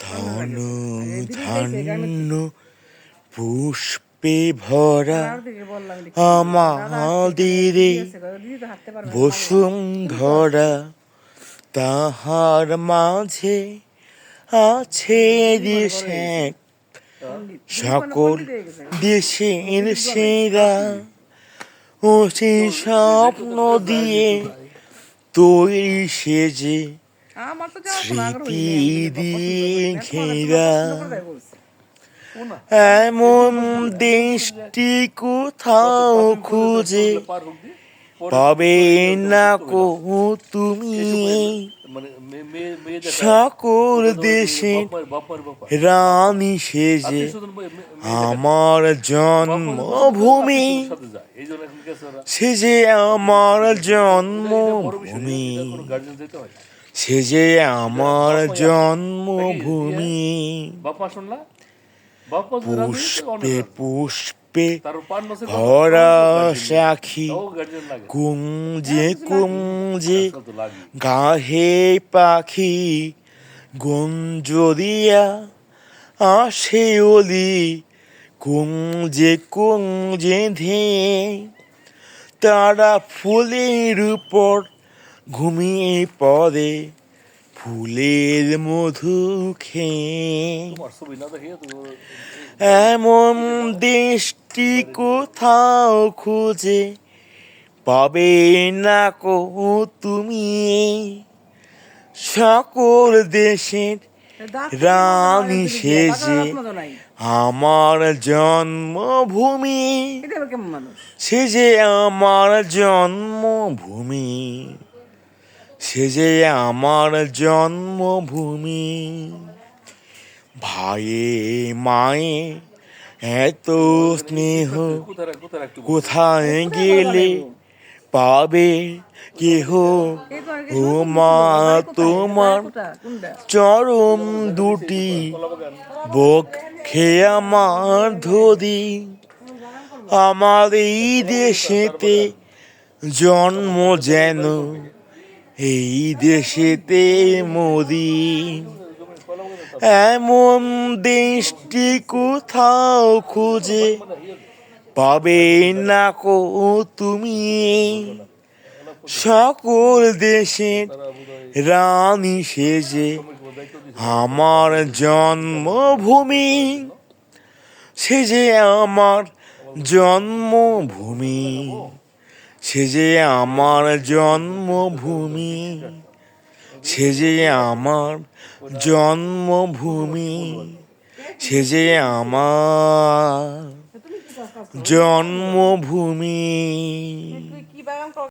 ধন ধান্য পুষ্পে ভরা আমাদের বসুন্ধরা, তাহার মাঝে আছে দেশে সকল দেশের সেরা, ও সেই স্বপ্ন দিয়ে তৈরি সেজে স্মৃতি দিয়ে ঘেরা। এমন দেশটি কোথাও খুঁজে পাবে না কো তুমি, সকল দেশে রানী সেজে আমার জন্মভূমি, সে যে আমার জন্মভূমি, সে যে আমার জন্মভূমি। পুষ্পে পুষ্পে ভরা সাক্ষী, কুঞ্জে কুঞ্জে গাহে পাখি, গুঞ্জ দিয়া আসে অলি, কুঞ্জে কুঞ্জে ধেয়ে তারা ফুলের উপর ঘুমিয়ে পড়ে, ফুলের মধু খেয়ে। এমন দেশটি কোথাও খুঁজে পাবে না কো তুমি, সকল দেশের রানী সেজে আমার জন্মভূমি, সে যে আমার জন্মভূমি, সে যে আমার জন্মভূমি। ভাইয়ে মায়ে এত স্নেহ কোথায় গেলে পাবে কেহ, ও মা তোমার চরম দুটি বুক খেয়ে আমার ধরি, আমার এই দেশেতে জন্ম যেন এই দেশেতে মরি। এমন দেশটি কোথাও খুঁজে পাবে না কো তুমি, সকল দেশের রানী সেজে আমার জন্মভূমি, সে যে আমার জন্মভূমি, সে যে আমার জন্মভূমি, সে যে আমার জন্মভূমি, সে যে আমার জন্মভূমি।